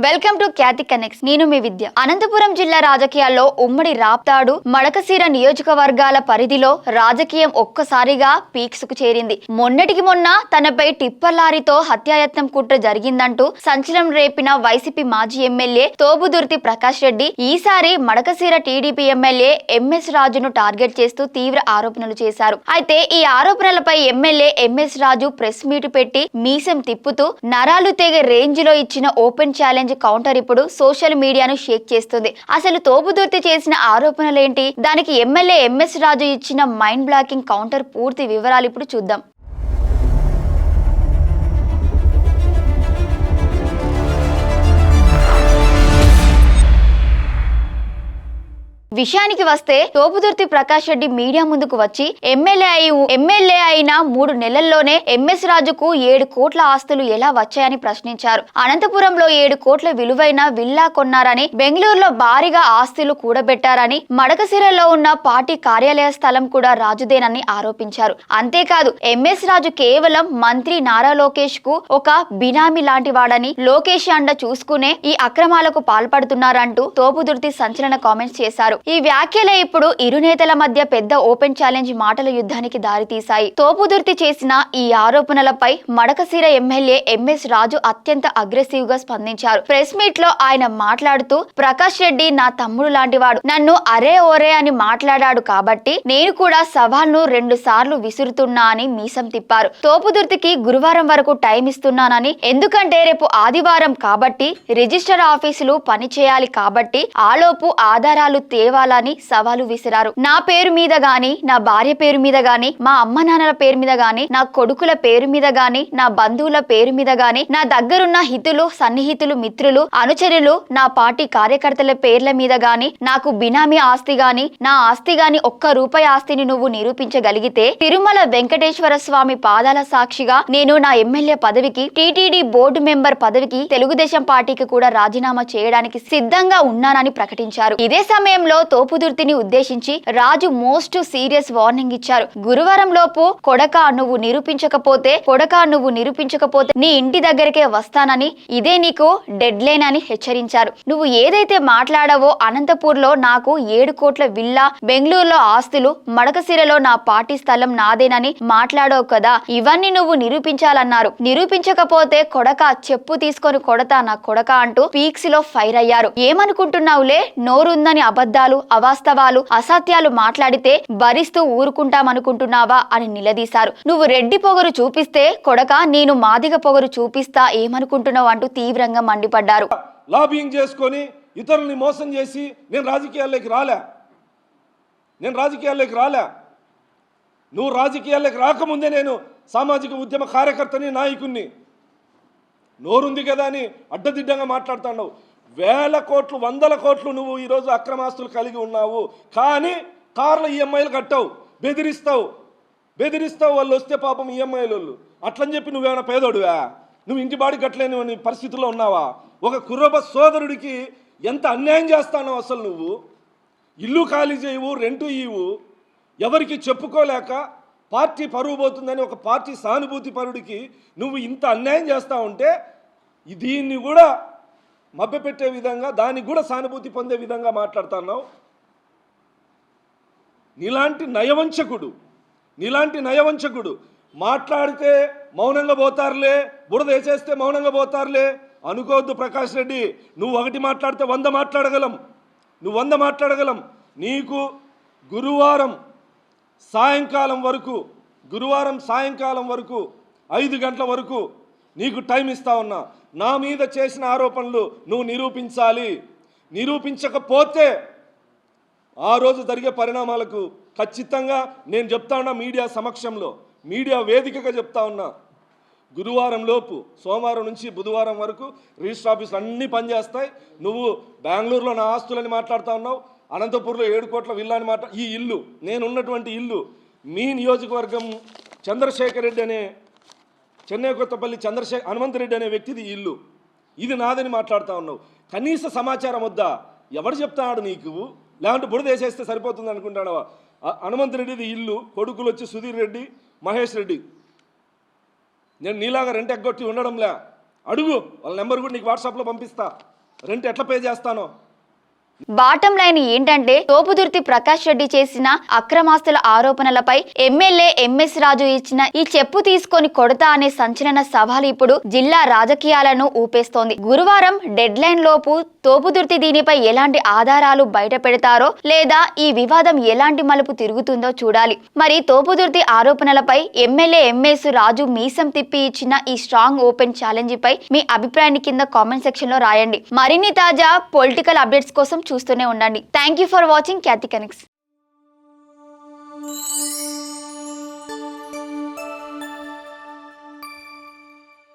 Welcome to Khyati connects. నేను మీ విద్య. అనంతపురం జిల్లా రాజకీయాల్లో ఉమ్మడి రాప్తాడు మడకశిర నియోజకవర్గాల పరిధిలో రాజకీయం ఒక్కసారిగా పీక్స్ కు చేరింది. మొన్నటికి మొన్న తనపై టిప్పర్ లారీతో హత్యాయత్నం కుట్ర జరిగిందంటూ సంచలనం రేపిన వైసీపీ మాజీ ఎమ్మెల్యే తోపుదుర్తి ప్రకాష్ రెడ్డి ఈసారి మడకశిర టీడీపీ ఎమ్మెల్యే ఎంఎస్ రాజును టార్గెట్ చేస్తూ తీవ్ర ఆరోపణలు చేశారు. అయితే ఈ ఆరోపణలపై ఎమ్మెల్యే ఎంఎస్ రాజు ప్రెస్ మీట్ పెట్టి మీసం తిప్పుతూ నరాలు తెగే రేంజ్ లో ఇచ్చిన ఓపెన్ ఛాలెంజ్ కౌంటర్ ఇప్పుడు సోషల్ మీడియాను షేక్ చేస్తుంది. అసలు తోపుదుర్తి చేసిన ఆరోపణలేంటి, దానికి ఎమ్మెల్యే ఎంఎస్ రాజు ఇచ్చిన మైండ్ బ్లాకింగ్ కౌంటర్ పూర్తి వివరాలు ఇప్పుడు చూద్దాం. విషయానికి వస్తే తోపుదుర్తి ప్రకాష్ రెడ్డి మీడియా ముందుకు వచ్చి ఎమ్మెల్యే అయిన 3 నెలల్లోనే ఎంఎస్ రాజుకు 7 కోట్ల ఆస్తులు ఎలా వచ్చాయని ప్రశ్నించారు. అనంతపురంలో 7 కోట్ల విలువైన విల్లా కొన్నారని, బెంగళూరులో భారీగా ఆస్తులు కూడబెట్టారని, మడకశిరలో ఉన్న పార్టీ కార్యాలయ స్థలం కూడా రాజుదేనని ఆరోపించారు. అంతేకాదు ఎంఎస్ రాజు కేవలం మంత్రి నారా లోకేష్ కు ఒక బినామీ లాంటి వాడని, లోకేష్ అండ చూసుకునే ఈ అక్రమాలకు పాల్పడుతున్నారంటూ తోపుదుర్తి సంచలన కామెంట్స్ చేశారు. ఈ వ్యాఖ్యలే ఇప్పుడు ఇరు నేతల మధ్య పెద్ద ఓపెన్ ఛాలెంజ్ మాటల యుద్ధానికి దారితీశాయి. తోపుదుర్తి చేసిన ఈ ఆరోపణలపై మడకశిర ఎమ్మెల్యే ఎంఎస్ రాజు అత్యంత అగ్రెసివ్ గా స్పందించారు. ప్రెస్ మీట్ లో ఆయన మాట్లాడుతూ, ప్రకాష్ రెడ్డి నా తమ్ముడు లాంటివాడు, నన్ను అరే ఓరే అని మాట్లాడాడు కాబట్టి నేను కూడా సవాల్ను 2 సార్లు విసురుతున్నా అని మీసం తిప్పారు. తోపుదుర్తికి గురువారం వరకు టైం ఇస్తున్నానని, ఎందుకంటే రేపు ఆదివారం కాబట్టి రిజిస్టర్ ఆఫీసులు పనిచేయాలి కాబట్టి ఆలోపు ఆధారాలు తేవాలని సవాలు విసిరారు. నా పేరు మీద గాని, నా భార్య పేరు మీద గాని, మా అమ్మ నాన్నల పేరు మీద గాని, నా కొడుకుల పేరు మీద గాని, నా బంధువుల పేరు మీద గాని, నా దగ్గరున్న హితులు, సన్నిహితులు, మిత్రులు, అనుచరులు, నా పార్టీ కార్యకర్తల పేర్ల మీద గాని, నాకు బినామీ ఆస్తి గాని, నా ఆస్తి గాని, ₹1 ఆస్తిని నువ్వు నిరూపించగలిగితే తిరుమల వెంకటేశ్వర స్వామి పాదాల సాక్షిగా నేను నా ఎమ్మెల్యే పదవికి, టీటీడీ బోర్డు మెంబర్ పదవికి, తెలుగుదేశం పార్టీకి కూడా రాజీనామా చేయడానికి సిద్ధంగా ఉన్నానని ప్రకటించారు. ఇదే సమయంలో తోపుదుర్తిని ఉద్దేశించి రాజు మోస్ట్ సీరియస్ వార్నింగ్ ఇచ్చారు. గురువారం లోపు కొడక నువ్వు నిరూపించకపోతే నీ ఇంటి దగ్గరికే వస్తానని, ఇదే నీకు డెడ్ లైన్ అని హెచ్చరించారు. నువ్వు ఏదైతే మాట్లాడావో అనంతపూర్ లో నాకు 7 కోట్ల విల్లా, బెంగళూరులో ఆస్తులు, మడకశిరలో నా పార్టీ స్థలం నాదేనని మాట్లాడావు కదా, ఇవన్నీ నువ్వు నిరూపించాలన్నారు. నిరూపించకపోతే కొడక చెప్పు తీసుకొని కొడతా నా కొడక అంటూ పీక్స్ లో ఫైర్ అయ్యారు. ఏమనుకుంటున్నావులే, నోరుందని అబద్ధాలు, అవాస్తవాలు, అసత్యాలు మాట్లాడితే భరిస్తూ ఊరుకుంటామనుకుంటున్నావా అని నిలదీశారు. నువ్వు రెడ్డి పొగరు చూపిస్తే కొడక నేను మాదిగ పొగరు చూపిస్తా, ఏమనుకుంటున్నావు అంటూ తీవ్రంగా మండిపడ్డారు. లాబింగ్ చేసుకొని ఇతరుల్ని మోసం చేసి నేను రాజకీయాల్లోకి రాలే. నువ్వు రాజకీయాల్లోకి రాకముందే నేను సామాజిక ఉద్యమ కార్యకర్తని, నాయకుణ్ణి. నోరుంది కదా అని అడ్డదిడ్డంగా మాట్లాడుతున్నావు. 1000 కోట్లు, 100 కోట్లు నువ్వు ఈరోజు అక్రమాస్తులు కలిగి ఉన్నావు. కానీ కార్ల ఈఎంఐలు కట్టావు, బెదిరిస్తావు. వాళ్ళు వస్తే పాపం ఈఎంఐలు అట్లని చెప్పి నువ్వేమైనా పేదోడువా? నువ్వు ఇంటి బాడి కట్టలేని పరిస్థితుల్లో ఉన్నావా? ఒక కుర్రబ సోదరుడికి ఎంత అన్యాయం చేస్తానో అసలు నువ్వు. ఇల్లు ఖాళీ చేయవు, రెంటు ఇవ్వు, ఎవరికి చెప్పుకోలేక పార్టీ పరువు పోతుందని ఒక పార్టీ సానుభూతి పరుడికి నువ్వు ఇంత అన్యాయం చేస్తా ఉంటే దీన్ని కూడా మభ్యపెట్టే విధంగా, దానికి కూడా సానుభూతి పొందే విధంగా మాట్లాడుతున్నావు. నీలాంటి నయవంచకుడు మాట్లాడితే మౌనంగా పోతారులే, బురద వేసేస్తే మౌనంగా పోతారులే అనుకోవద్దు ప్రకాష్ రెడ్డి. నువ్వు 1 మాట్లాడితే 100 మాట్లాడగలం. నీకు గురువారం సాయంకాలం వరకు 5 గంటల వరకు నీకు టైం ఇస్తా ఉన్నా. నా మీద చేసిన ఆరోపణలు నువ్వు నిరూపించాలి. నిరూపించకపోతే ఆ రోజు జరిగే పరిణామాలకు ఖచ్చితంగా నేను చెప్తా ఉన్నా, మీడియా సమక్షంలో, మీడియా వేదికగా చెప్తా ఉన్నా. గురువారం లోపు, సోమవారం నుంచి బుధవారం వరకు రిజిస్టర్ ఆఫీసులు అన్నీ పనిచేస్తాయి. నువ్వు బెంగళూరులో నా ఆస్తులని మాట్లాడుతూ ఉన్నావు, అనంతపూర్లో 7 కోట్ల విల్లాని ఈ ఇల్లు, నేనున్నటువంటి ఇల్లు, మీ నియోజకవర్గం చంద్రశేఖర్ రెడ్డి అనే చెన్నై కొత్తపల్లి హనుమంతరెడ్డి అనే వ్యక్తిది ఇల్లు, ఇది నాదని మాట్లాడుతూ ఉన్నావు. కనీస సమాచారం వద్దా? ఎవరు చెప్తాడు నీకు? లేదంటే బురద వేసేస్తే సరిపోతుంది అనుకుంటాడవా? హనుమంతరెడ్డిది ఇల్లు, కొడుకులు వచ్చి సుధీర్ రెడ్డి, మహేష్ రెడ్డి. నేను నీలాగా రెంట్ ఎగ్గొట్టి ఉండడంలే. అడుగు, వాళ్ళ నెంబర్ కూడా నీకు వాట్సాప్లో పంపిస్తా, రెంట్ ఎట్లా పే చేస్తానో. బాటం లైన్ ఏంటంటే తోపుదుర్తి ప్రకాష్ రెడ్డి చేసిన అక్రమాస్తుల ఆరోపణలపై ఎమ్మెల్యే ఎంఎస్ రాజు ఇచ్చిన ఈ చెప్పు తీసుకొని కొడతా అనే సంచలన సవాల్ ఇప్పుడు జిల్లా రాజకీయాలను ఊపేస్తోంది. గురువారం డెడ్ లైన్ లోపు తోపుదుర్తి దీనిపై ఎలాంటి ఆధారాలు బయట పెడతారో లేదా ఈ వివాదం ఎలాంటి మలుపు తిరుగుతుందో చూడాలి. మరి తోపుదుర్తి ఆరోపణలపై ఎమ్మెల్యే ఎంఎస్ రాజు మీసం తిప్పి ఇచ్చిన ఈ స్ట్రాంగ్ ఓపెన్ ఛాలెంజ్ పై మీ అభిప్రాయాన్ని కింద కామెంట్ సెక్షన్ లో రాయండి. మరిన్ని తాజా పొలిటికల్ అప్డేట్స్ కోసం చూస్తూనే ఉండండి. Thank you for watching Khyati connects.